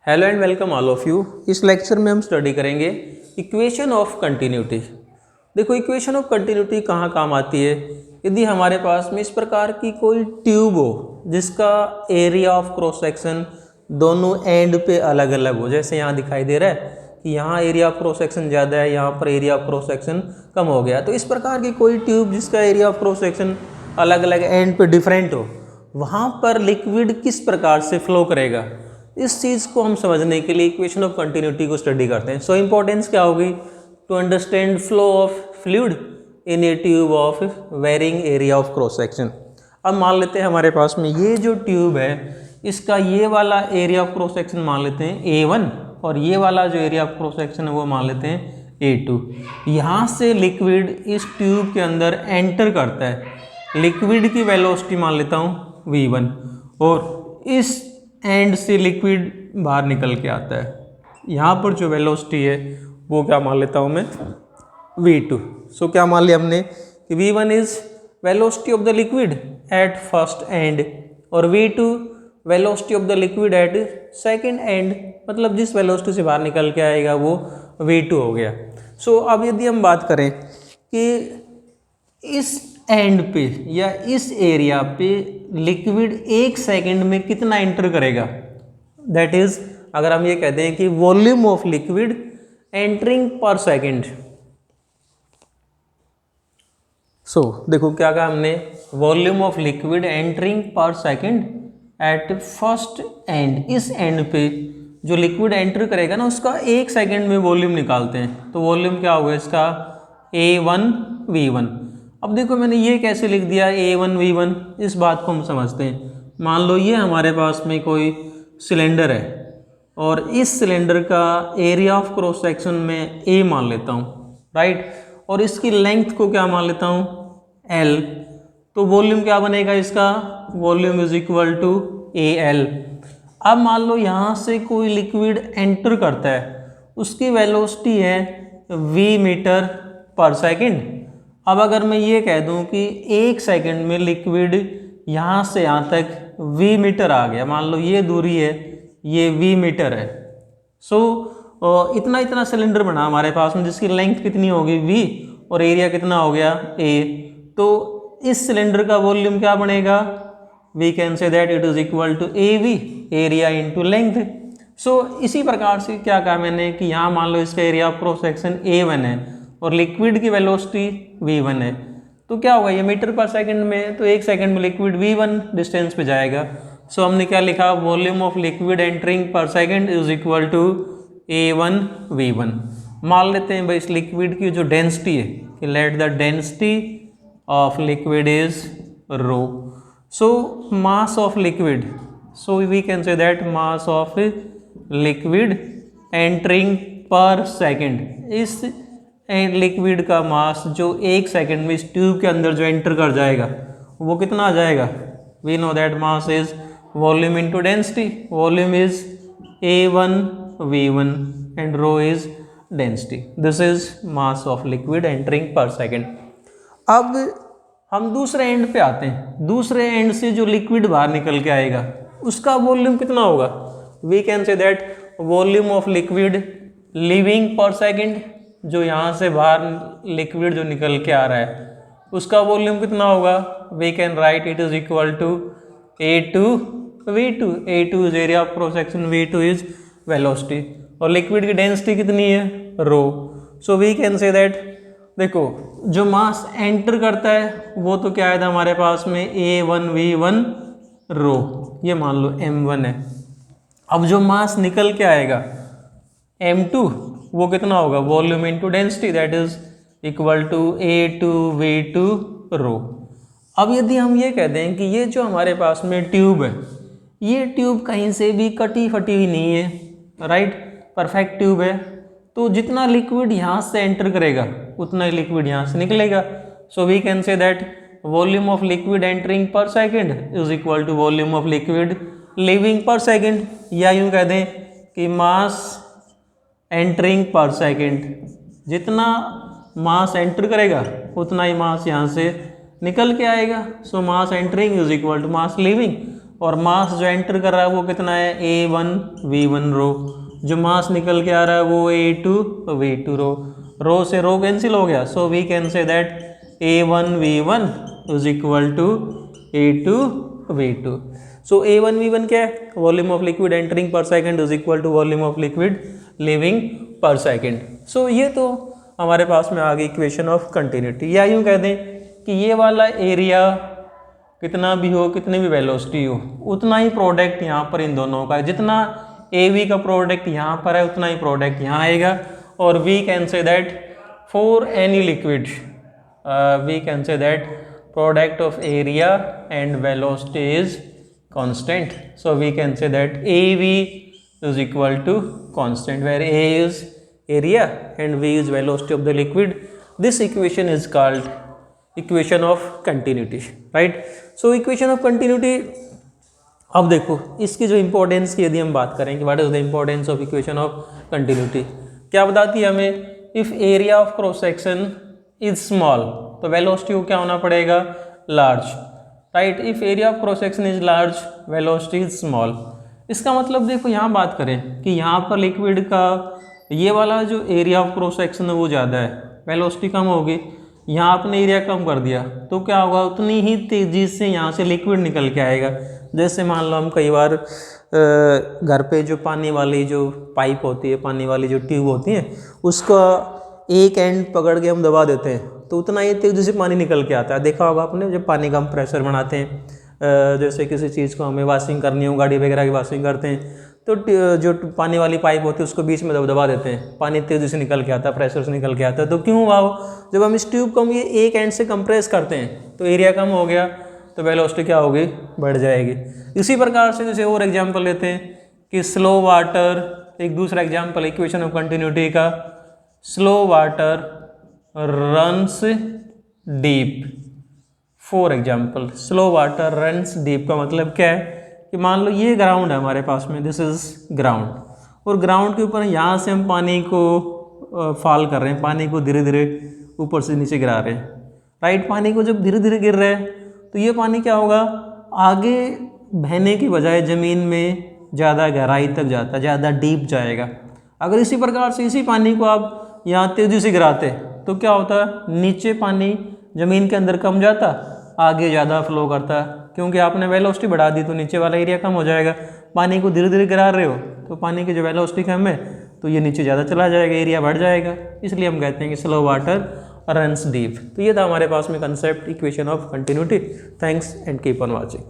Hello and welcome all of you. इस lecture में हम स्टडी करेंगे इक्वेशन ऑफ कंटिन्यूटी। देखो इक्वेशन ऑफ कंटिन्यूटी कहाँ काम आती है। यदि हमारे पास में इस प्रकार की कोई ट्यूब हो जिसका एरिया ऑफ क्रॉस सेक्शन दोनों एंड पे अलग अलग हो, जैसे यहाँ दिखाई दे रहा है कि यहाँ एरिया ऑफ क्रॉस सेक्शन ज़्यादा है, यहाँ पर एरिया ऑफ क्रॉस सेक्शन कम हो गया। तो इस प्रकार की कोई ट्यूब जिसका एरिया ऑफ क्रॉस सेक्शन अलग अलग एंड पे डिफरेंट हो, वहाँ पर लिक्विड किस प्रकार से फ्लो करेगा, इस चीज़ को हम समझने के लिए इक्वेशन ऑफ कंटिन्यूटी को स्टडी करते हैं। सो इंपॉर्टेंस क्या होगी? To understand flow of fluid in a tube of varying area of cross section. अब मान लेते हैं हमारे पास में ये जो ट्यूब है, इसका ये वाला एरिया ऑफ क्रॉस सेक्शन मान लेते हैं A1 और ये वाला जो एरिया ऑफ क्रॉस सेक्शन है वो मान लेते हैं A2। यहाँ से लिक्विड इस ट्यूब के अंदर एंटर करता है। लिक्विड की वेलोसिटी मान लेता हूँ V1 और इस एंड से लिक्विड बाहर निकल के आता है। यहाँ पर जो वेलोसिटी है वो क्या मान लेता हूँ मैं V2। सो क्या मान लिया हमने कि V1 is velocity of the liquid at first and और V2 velocity of the liquid at second and, मतलब जिस वेलोसिटी से बाहर निकल के आएगा वो V2 हो गया। सो अब यदि हम बात करें कि इस एंड पे या इस एरिया पे लिक्विड एक सेकंड में कितना एंटर करेगा, दैट इज अगर हम ये कहते हैं कि volume of liquid entering per second. सो देखो क्या कहा हमने, volume of liquid entering per second at first and. इस एंड पे जो लिक्विड एंटर करेगा ना उसका एक सेकंड में वॉल्यूम निकालते हैं। तो वॉल्यूम क्या होगा इसका A1V1। अब देखो मैंने ये कैसे लिख दिया A1V1, इस बात को हम समझते हैं। मान लो ये हमारे पास में कोई सिलेंडर है और इस सिलेंडर का एरिया ऑफ क्रॉस सेक्शन में A मान लेता हूँ, राइट, और इसकी लेंथ को क्या मान लेता हूँ L। तो वॉल्यूम क्या बनेगा इसका, volume is equal to AL। अब मान लो यहाँ से कोई लिक्विड एंटर करता है, उसकी वेलोसिटी है V मीटर पर सेकेंड। अब अगर मैं ये कह दूं कि एक सेकंड में लिक्विड यहाँ से यहाँ तक V मीटर आ गया, मान लो ये दूरी है, ये V मीटर है। सो इतना सिलेंडर बना हमारे पास में जिसकी लेंथ कितनी होगी V और एरिया कितना हो गया A। तो इस सिलेंडर का वॉल्यूम क्या बनेगा, we can say that it is equal to AV, area into length. So इसी प्रकार से क्या कहा मैंने कि यहाँ मान लो इसका area of cross section A1 है और लिक्विड की वेलोसिटी V1 है। तो क्या होगा, ये मीटर पर सेकंड में, तो एक सेकंड में लिक्विड V1 डिस्टेंस पे जाएगा। सो हमने क्या लिखा, volume of liquid entering per second is equal to A1V1। मान लेते हैं भाई इस लिक्विड की जो डेंसिटी है कि let the density of liquid is rho. So mass of liquid, so we can say that mass of liquid entering per second. इस लिक्विड का मास जो एक सेकंड में इस ट्यूब के अंदर जो एंटर कर जाएगा वो कितना आ जाएगा, we know that mass is volume into density. Volume is A1V1 and rho is density. This is mass of liquid entering per second. अब हम दूसरे एंड पे आते हैं। दूसरे एंड से जो लिक्विड बाहर निकल के आएगा उसका वॉल्यूम कितना होगा, we can say that volume of liquid leaving per second. जो यहाँ से बाहर लिक्विड जो निकल के आ रहा है उसका वॉल्यूम कितना होगा, we can write it is equal to A2V2। A2 is area of cross section, V2 is velocity और लिक्विड की डेंसिटी कितनी है, rho. So we can say that, देखो जो मास एंटर करता है वो तो क्या आया था हमारे पास में A1V1 रो, ये मान लो M1 है। अब जो मास निकल के आएगा M2 वो कितना होगा, volume into density, that is equal to A2V2 rho. अब यदि हम ये कहते हैं कि ये जो हमारे पास में ट्यूब है, ये ट्यूब कहीं से भी कटी फटी हुई नहीं है, राइट, परफेक्ट ट्यूब है। तो जितना लिक्विड यहाँ से एंटर करेगा उतना ही लिक्विड यहाँ से निकलेगा। So we can say that volume of liquid entering per second is equal to volume of liquid leaving per second, या यूँ कह दें कि मास एंटरिंग पर सेकेंड। जितना मास एंटर करेगा उतना ही मास यहाँ से निकल के आएगा। So mass entering is equal to mass leaving. और मास जो एंटर कर रहा है वो कितना है A1V1 रो, जो मास निकल के आ रहा है वो A2V2 रो से रो कैंसिल हो गया, so we can say that A1V1 is equal to A2V2। So A1V1 क्या है, volume of liquid entering per second is equal to volume of liquid leaving per second. So ये तो हमारे पास में आ गई इक्वेशन ऑफ कंटिन्यूटी, या यूँ कह दें कि ये वाला एरिया कितना भी हो, कितनी भी वेलोसिटी हो, उतना ही प्रोडक्ट यहाँ पर इन दोनों का है, जितना AV का प्रोडक्ट यहाँ पर है उतना ही प्रोडक्ट यहाँ आएगा। और we can say that for any liquid we can say that product of area and velocity is constant, so we can say that AV is equal to constant, where A is area and V is velocity of the liquid. This equation is called equation of continuity, right? So equation of continuity, अब देखो इसकी जो importance की यदि हम बात करें कि what is the importance of equation of continuity, क्या बताती है हमें, if area of cross section is small तो वेलोसिटी को क्या होना पड़ेगा, large, right? If area of cross section is large velocity is small. इसका मतलब देखो यहाँ बात करें कि यहाँ पर लिक्विड का ये वाला जो एरिया ऑफ क्रॉस सेक्शन है वो ज़्यादा है, वेलोसिटी कम होगी, यहाँ आपने एरिया कम कर दिया तो क्या होगा, उतनी ही तेज़ी से यहाँ से लिक्विड निकल के आएगा। जैसे मान लो हम कई बार घर पे जो पानी वाली जो पाइप होती है, पानी वाली जो ट्यूब होती है, उसका एक एंड पकड़ के हम दबा देते हैं तो उतना ही तेज़ी से पानी निकल के आता है। देखा होगा आपने, जब पानी का हम प्रेशर बनाते हैं, जैसे किसी चीज़ को हमें वॉशिंग करनी हो, गाड़ी वगैरह की वॉशिंग करते हैं तो जो पानी वाली पाइप होती है उसको बीच में दबा देते हैं, पानी तेज़ी से निकल के आता है, प्रेशर से निकल के आता है। तो क्यों हुआ हो, जब हम इस ट्यूब को हम ये एक एंड से कंप्रेस करते हैं तो एरिया कम हो गया तो वेलोसिटी क्या होगी, बढ़ जाएगी। इसी प्रकार से जैसे और एग्जाम्पल लेते हैं कि स्लो वाटर, एक दूसरा एग्जाम्पल इक्वेशन ऑफ कंटिन्यूटी का, slow water runs deep. For example slow water runs deep का मतलब क्या है कि मान लो ये ग्राउंड है हमारे पास में, दिस इज ग्राउंड, और ग्राउंड के ऊपर यहाँ से हम पानी को फॉल कर रहे हैं, पानी को धीरे धीरे ऊपर से नीचे गिरा रहे हैं, राइट? पानी को जब धीरे धीरे गिर रहे हैं तो ये पानी क्या होगा, आगे बहने की बजाय ज़मीन में ज़्यादा गहराई तक जाता है, ज़्यादा डीप जाएगा। अगर इसी प्रकार से इसी पानी को आप यहाँ तेज़ी से गिराते तो क्या होता है, नीचे पानी ज़मीन के अंदर कम जाता, आगे ज़्यादा फ्लो करता, क्योंकि आपने वेलोसिटी बढ़ा दी तो नीचे वाला एरिया कम हो जाएगा। पानी को धीरे धीरे गिरा रहे हो तो पानी की जो वेलोसिटी कम है तो ये नीचे ज़्यादा चला जाएगा, एरिया बढ़ जाएगा, इसलिए हम कहते हैं कि स्लो वाटर रन्स डीप। तो ये था हमारे पास में concept equation of continuity. Thanks and keep on watching.